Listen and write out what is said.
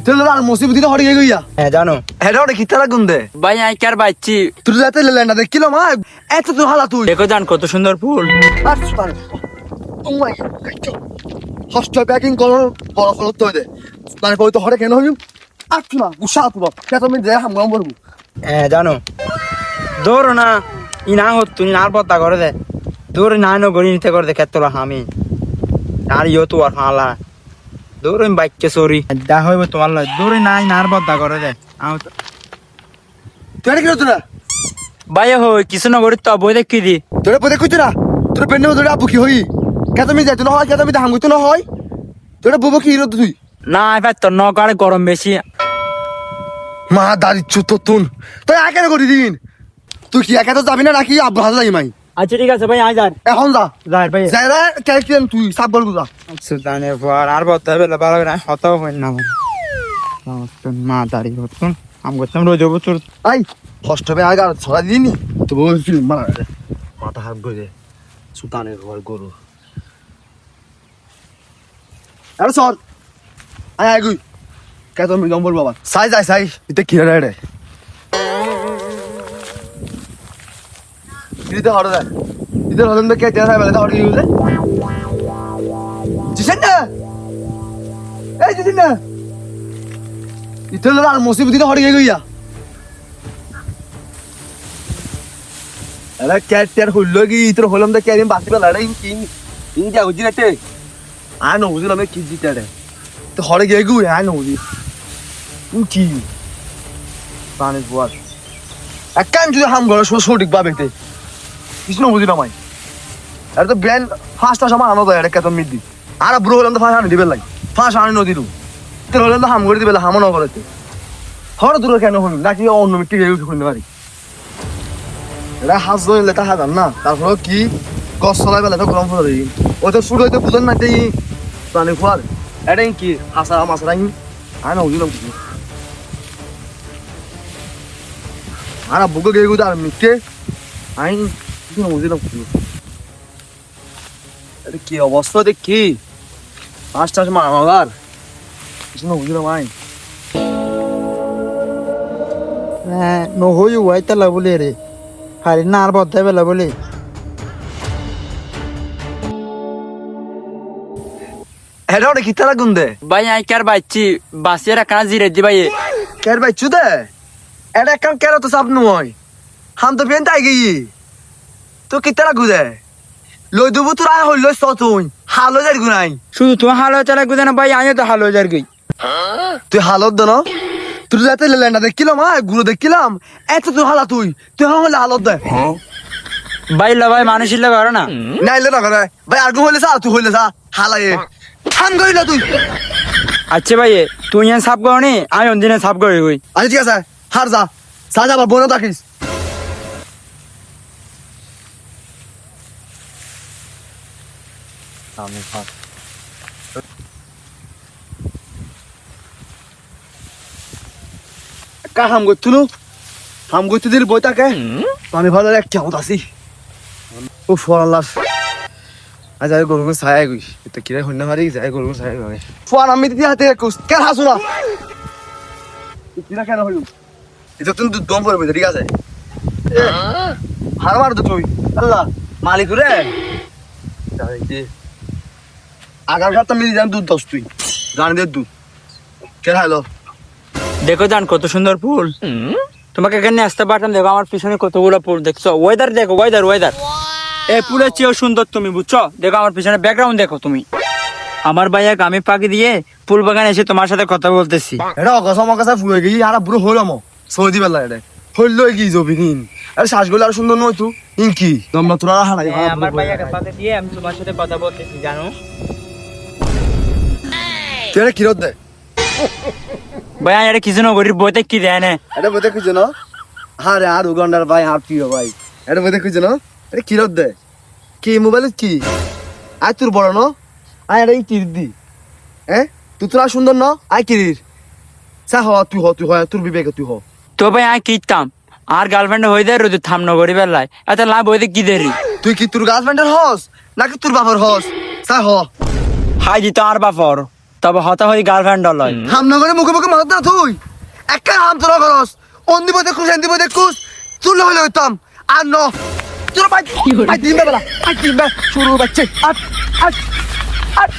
তুই আর মুসিবতি হড় গিয়ে গইয়া হ্যাঁ জানো এটা ওটা কিতারা গুন্দে ভাই আই কার বাইছি তুই যাতে লেনা দেখিলো মা এত তুই হালা তুই দেখো জান কত সুন্দর ফুল ও মাই হস্ট প্যাকিং করো বড় ফলত তো দে মানে কই তো হড়ে কেন হইম আচ্ছা না গুসা তুই কেন আমি দে হাম গাম বলবো হ্যাঁ জানো দৌড়ো না ই না হত তুমি আর বদ্দা করে দে দৌড়ে না নো গড়ি নিতে করে দে ক্ষেত্র হামি আর ইও তো আর হালা দৌড়ে বাইককে সরি দা হইব তোমার লয় দৌড়ে নাই না আর বদ্দা করে দে তুই কি করছ না ভাই হই কিছু না করি তো বই দেখি দি তোরে পদে কইছ না তোর পেন্নে ধরে আপু কি হই কেন তুমি যাইতো না হয় কেন তুমি হাম কইতো না হয় তোরে বুবো কি হিরো তুই না ভাই তোর নগাড়ে গরম বেশি মা দাঁড়ি চুতো তুন তুই একে করি দিন তুই কি একে তো যাবি না নাকি আব্বু হাজা যাই মাই আচ্ছা ঠিক আছে ভাই আই যান এখন যা যাই ভাই যাই রে ক্যারেক্টার তুই সাব বল গুজা সুদানের পর আর বদ্দা বেলা ভালো করে হতাও হয় না মা দাঁড়ি হতুন আম করতাম রোজ বছর আই কষ্ট হবে আগে আর ছড়া দিনি তো বল ফিল্ম মারা রে মাথা হাত গজে সুতানের ঘর গরু আরে সর আয় আয় গুই কে তুমি নম্বর বাবা সাই যাই সাই এটা কি রে ইতে হড় দে ইতে হড়ন দে কে তেরা সাই বলে হড় ইউজে জিসেন না এই জিসেন না ইতে আর মুসিবতি হড় গইয়া अरे क्या त्यार हुल्लो की इतर होलम द क्या दिन बाकी वाला रे इन क्या हुजी रहते आ न हुजी लमे की जीता रे तो हड़े गए गु आ न हुजी की पानी बुआर अकान जुदे हम घर सो ठीक बा बेटे किसनो हुजी ना माई अरे तो ब्रांड फास्ट समय आनो तो यार क्या तो मिदी आरा ब्रो होलम तो फास्ट आने दिबे लाई फास्ट आने न दिलु इतर होलम तो हम कर दिबे हम न करते हर दूर केन होन ना कि অন্য মিটি গেউ খুলতে পারি এটা হাজ ধরলে তা হাজার না তারপরে কি গছ চলাই পেলে তো গরম পড়ে ওই তো শুরু হইতে বুঝেন না এই প্রাণী খোয়ার এটাই কি হাসা মাছরা আয় না বুঝলাম কিছু আর বুকে গিয়ে গুদা আর মিটকে আই কিছু না বুঝলাম কিছু এটা কি অবস্থা দেখি পাঁচটা সময় আমার কিছু না বুঝলাম আই হ্যাঁ নো হই ওয়াইতালা বলে রে হারি না আর বদ্দা বেলা বলে এটা ওটা কিতারা গুন্দে ভাই আই কার বাইছি বাসিয়া রাখনা জিরে দি ভাই কের ভাই চুদে এটা কাম কেন তো সাপ নয় হাম তো বেন তাই গই তো কিতারা গুদে লই দুবু তোর আয় হইল সতুন হালো যার গুনাই শুধু তোমার হালো চালা গুদে না ভাই আমিও তো হালো যার গই তুই হালত দন তুই যাতে লেনা দেখিলাম গুরু দেখিলাম এত তুই হালা তুই তুই হলে হালত দে ভাই লা ভাই মানুষ ইল্লা করে না নাইলে না করে ভাই আর হইলে সা তুই হইলে সা হালায়ে থাম গইলা তুই আচ্ছা ভাই তুই ইয়ান সাপ গনি আমি অন্দিনে সাপ গই গই আচ্ছা ঠিক আছে হার যা সাজা আবার বনে থাকিস আমি হার কা হাম গইতুলু হাম গইতু দিল বইতাকে আমি ভালো এক কেমন আছি ও ফরাল্লাহ আজ আই গরু ছায়া গই এটা কিরে হইনা মারি যায় গরু ছায়া গই ফোন আমি দিতে হাতে কুস কে হাসু না কিরা কেন হইল এটা তুমি দম করবে ঠিক আছে হার মার তো তুই আল্লাহ মালিক রে আগার ঘাট মিলি যান দুধ দস তুই গান দে দুধ কে হ্যালো দেখো জান কত সুন্দর ফুল তোমাকে এখানে আসতে পারতাম দেখো আমার পিছনে কতগুলো ফুল দেখছো ওয়েদার দেখো ওয়েদার এই ফুলের চেয়েও সুন্দর তুমি বুঝছো দেখো আমার পিছনে ব্যাকগ্রাউন্ড দেখো তুমি আমার ভাইয়া গামে পাকি দিয়ে ফুল বাগানে এসে তোমার সাথে কথা বলতেছি এটা অকসম অকসা ফুয়ে গেছি আর বুড়ো হলাম সৌদি বেলা এটা হইল কি জবি কিন আরে শ্বাসগুলো আর সুন্দর নয় তুই ইনকি তোমরা তোরা হারাই আমার ভাইয়াকে পাকে দিয়ে আমি তোমার সাথে কথা বলতেছি জানো তুই এটা কিরত দে ভাইয়া এটা কিছু না গরিব বইতে কি দেয় না এটা বইতে খুঁজে না আরে আর উগান্ডার ভাই আর প্রিয় ভাই এটা বইতে খুঁজে না এটা কিরত দে কি মোবাইল কি আয় তোর বড় ন আয় এটা কির দি হ্যাঁ তুই তোরা সুন্দর ন আয় কিরির সা হ তুই হয় তোর বিবেকে তুই হ তো ভাই আমি কিতাম আর গার্লফ্রেন্ড হয়ে দেয় রোজ থাম নগরী বেলায় এত লাভ হইতে কি দেরি তুই কি তোর গার্লফ্রেন্ডের হস নাকি তোর বাবার হস সা হ হাই দিত আর বাপর তবে হতাহতি গার্লফ্রেন্ড লয় হামনগরে মুখে মুখে মারত না তুই একটা হাম তোরা করস অন্দি বদে খুশ এন্দি বদে খুশ তুলে হলে হইতাম আর ন তোরা ভাই দিন বেলা আই দিন বে শুরু বাচ্চা আট আট আট